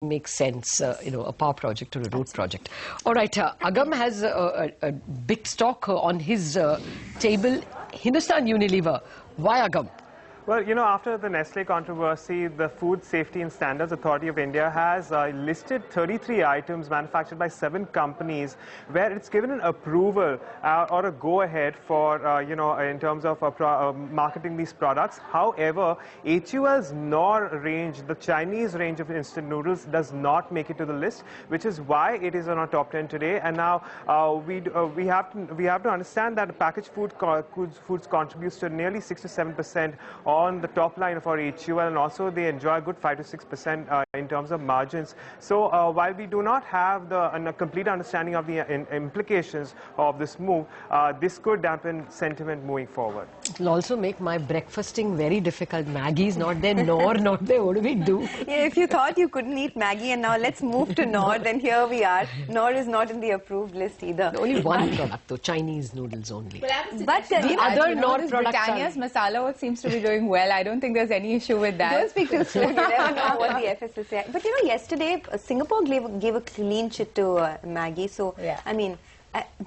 makes sense, a power project or a road project. All right, Agam has a big stock on his table, Hindustan Unilever. Why Agam? Well, after the Nestle controversy, the Food Safety and Standards Authority of India has listed 33 items manufactured by 7 companies where it's given an approval or a go-ahead for, in terms of marketing these products. However, HUL's Knorr range, the Chinese range of instant noodles, does not make it to the list, which is why it is on our top 10 today. And now we have to understand that packaged foods contributes to nearly 6 to 7% on the top line of our HUL, and also they enjoy a good 5 to 6% in terms of margins. So while we do not have a complete understanding of the implications of this move, this could dampen sentiment moving forward. It will also make my breakfasting very difficult. Maggie's not there, Knorr not there. What do we do? Yeah, if you thought you couldn't eat Maggie and now let's move to Knorr, then here we are. Knorr is not in the approved list either. Only one product though, Chinese noodles only. But the other Knorr products Britannia's masala oat seems to be doing well. I don't think there's any issue with that. Don't speak too soon. You never know what the FSS say. But yesterday Singapore gave a clean chit to Maggie. So yeah. I mean,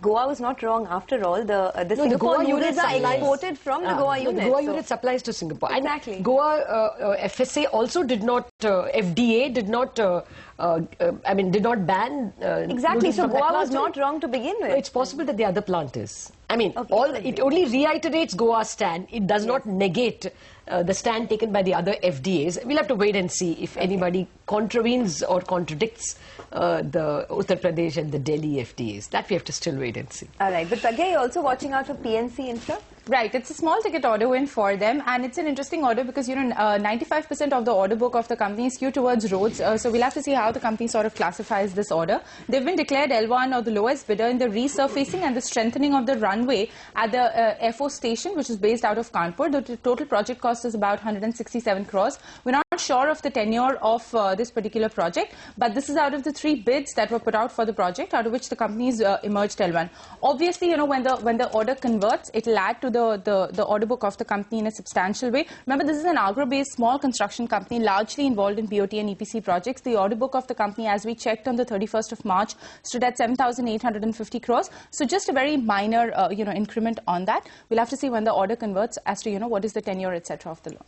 Goa was not wrong after all. The Singapore noodles are exported from the Goa unit. The Goa unit supplies to Singapore. Exactly. And Goa FSA also did not, FDA did not, did not ban. Exactly. So Goa was not wrong to begin with. It's possible that the other plant is. I mean, it only reiterates Goa's stand. It does not negate the stand taken by the other FDAs. We'll have to wait and see if anybody contravenes or contradicts the Uttar Pradesh and the Delhi FDAs. That we have to still wait and see. All right. But Pragya, you're also watching out for PNC Infra? Right, it's a small ticket order win for them, and it's an interesting order because 95% of the order book of the company is skewed towards roads, so we'll have to see how the company sort of classifies this order. They've been declared L1 or the lowest bidder in the resurfacing and the strengthening of the runway at the FO station, which is based out of Kanpur. The total project cost is about 167 crores. We're not sure of the tenure of this particular project, but this is out of the 3 bids that were put out for the project, out of which the companies emerged L1. Obviously, when the order converts, it will add to the order book of the company in a substantial way. Remember, this is an agro-based small construction company largely involved in BOT and EPC projects. The order book of the company, as we checked on the 31st of March, stood at 7,850 crores. So just a very minor, increment on that. We'll have to see when the order converts as to, what is the tenure, etc. of the loan.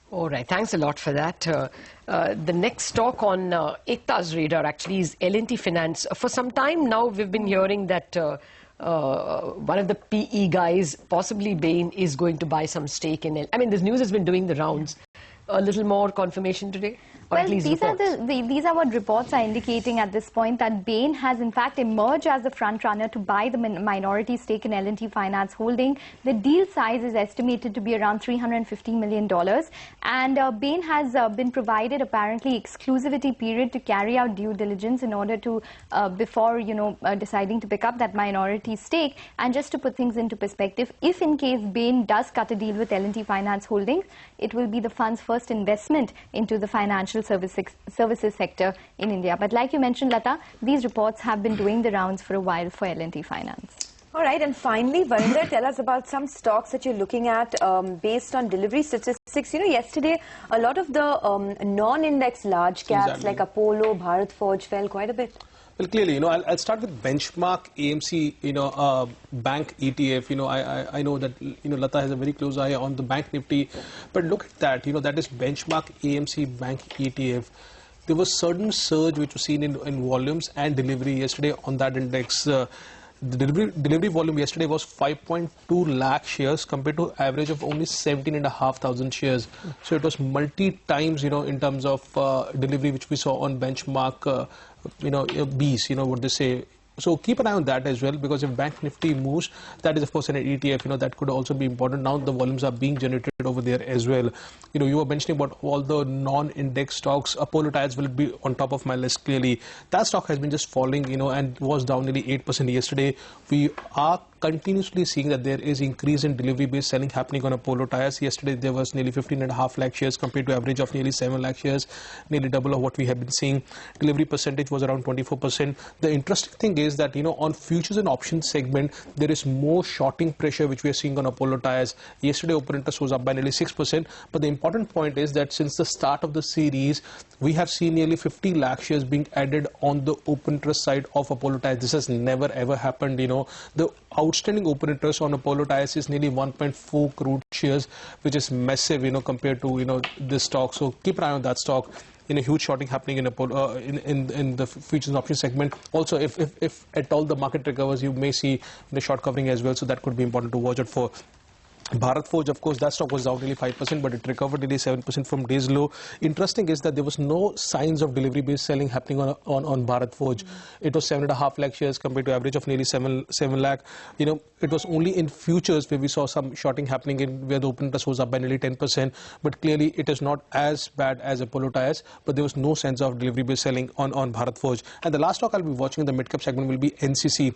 All right, thanks a lot for that. The next stock on Ekta's radar actually is L&T Finance. For some time now, we've been hearing that one of the PE guys, possibly Bain, is going to buy some stake in it. I mean, this news has been doing the rounds. A little more confirmation today? Well, these are what reports are indicating at this point, that Bain has in fact emerged as the front runner to buy the minority stake in L&T Finance Holding. The deal size is estimated to be around $350 million, and Bain has been provided apparently exclusivity period to carry out due diligence in order to before deciding to pick up that minority stake. And just to put things into perspective, if in case Bain does cut a deal with L&T Finance Holding, it will be the fund's first investment into the financial services sector in India. But like you mentioned, Lata, these reports have been doing the rounds for a while for L&T Finance. All right, and finally, Varinder, tell us about some stocks that you're looking at based on delivery statistics. Yesterday, a lot of the non-index large caps like Apollo, Bharat Forge fell quite a bit. Well, clearly, I'll start with benchmark AMC, bank ETF. I know that, Lata has a very close eye on the bank Nifty, but look at that, that is benchmark AMC bank ETF. There was certain surge which was seen in volumes and delivery yesterday on that index. The delivery volume yesterday was 5.2 lakh shares compared to average of only 17,500 shares. So it was multi-times, in terms of delivery which we saw on benchmark, Bs, what they say. So keep an eye on that as well, because if Bank Nifty moves, that is of course an ETF, that could also be important. Now the volumes are being generated over there as well. You were mentioning about all the non-index stocks. Apollo Tyres will be on top of my list clearly. That stock has been just falling, and was down nearly 8% yesterday. We are continuously seeing that there is increase in delivery-based selling happening on Apollo Tyres. Yesterday there was nearly 15.5 lakh shares compared to average of nearly 7 lakh shares, nearly double of what we have been seeing. Delivery percentage was around 24%. The interesting thing is that, on futures and options segment, there is more shorting pressure which we are seeing on Apollo Tyres. Yesterday open interest was up by nearly 6%. But the important point is that since the start of the series, we have seen nearly 50 lakh shares being added on the open interest side of Apollo Tyres. This has never ever happened. The outstanding open interest on Apollo Tyres is nearly 1.4 crore shares, which is massive, compared to, this stock. So keep an eye on that stock. Huge shorting happening in Apollo, in the futures and options segment. Also, if at all the market recovers, you may see the short covering as well. So that could be important to watch out for. Bharat Forge, of course, that stock was down nearly 5%, but it recovered nearly 7% from day's low. Interesting is that there was no signs of delivery-based selling happening on Bharat Forge. It was 7.5 lakh shares compared to average of nearly 7 lakh. It was only in futures where we saw some shorting happening where the open interest was up by nearly 10%. But clearly, it is not as bad as Apollo Tyres, but there was no sense of delivery-based selling on Bharat Forge. And the last stock I'll be watching in the mid-cap segment will be NCC.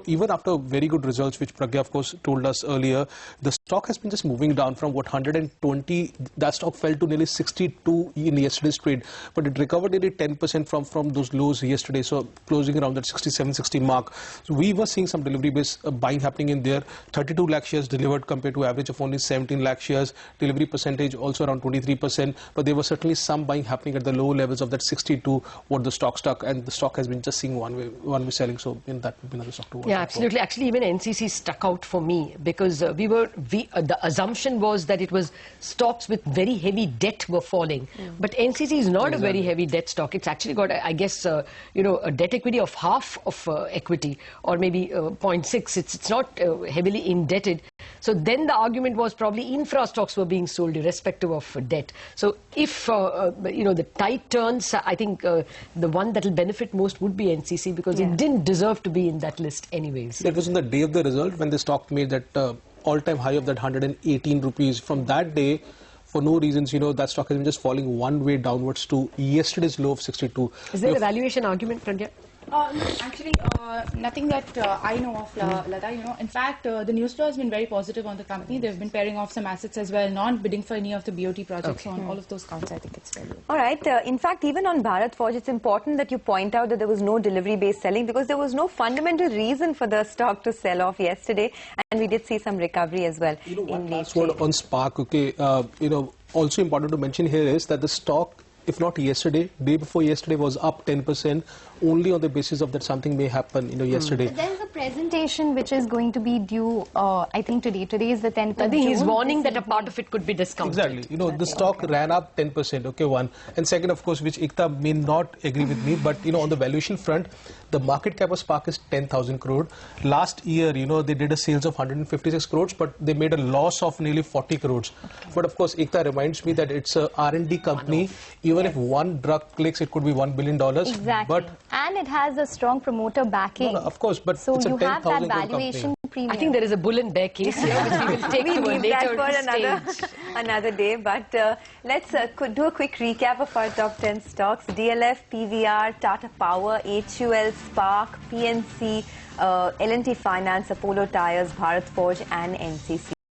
Even after very good results, which Pragya, of course, told us earlier, the stock has been just moving down from 120. That stock fell to nearly 62 in yesterday's trade, but it recovered nearly 10% from those lows yesterday, so closing around that 67-60 mark. So we were seeing some delivery-based buying happening in there. 32 lakh shares delivered compared to average of only 17 lakh shares. Delivery percentage also around 23%, but there was certainly some buying happening at the low levels of that 62 what the stock stuck, and the stock has been just seeing one way selling. So that would be another stock to watch. Yeah, absolutely. Actually, even NCC stuck out for me because the assumption was that it was stocks with very heavy debt were falling. But NCC is not a very heavy debt stock. It's actually got, I guess, a debt equity of half of equity, or maybe 0.6. It's not heavily indebted. So then the argument was probably infra stocks were being sold irrespective of debt. So if, the tide turns, I think the one that will benefit most would be NCC because it didn't deserve to be in that list anyways. It was on the day of the result when the stock made that all-time high of that 118 rupees. From that day, for no reasons, that stock has been just falling one way downwards to yesterday's low of 62. Is there a valuation argument, Pragya? Actually, nothing that I know of, Lata. In fact, the news flow has been very positive on the company. They've been pairing off some assets as well, not bidding for any of the BOT projects. So on all of those counts, I think it's very good. All right. In fact, even on Bharat Forge, it's important that you point out that there was no delivery-based selling because there was no fundamental reason for the stock to sell off yesterday, and we did see some recovery as well. One last word on Spark. Okay, also important to mention here is that the stock, if not yesterday, day before yesterday was up 10%, only on the basis of that something may happen, yesterday. But there is a presentation which is going to be due, I think today. Today is the 10th of June. I think he's warning that a part of it could be discounted. Exactly. The stock ran up 10%, okay, one. And second, of course, which Ekta may not agree with me, but, on the valuation front, the market cap of Spark is 10,000 crore. Last year, they did a sales of 156 crores, but they made a loss of nearly 40 crores. Okay. But of course, Ekta reminds me that it's a R&D company. Even if one drug clicks, it could be $1 billion. Exactly. But and it has a strong promoter backing. No, of course, but so it's you a 10,000 have that crore valuation company. premium. I think there is a bull and bear case here, which we will take to a later stage. another day. But let's do a quick recap of our top 10 stocks. DLF, PVR, Tata Power, HUL, Spark, PNC, L&T Finance, Apollo Tyres, Bharat Forge and NCC.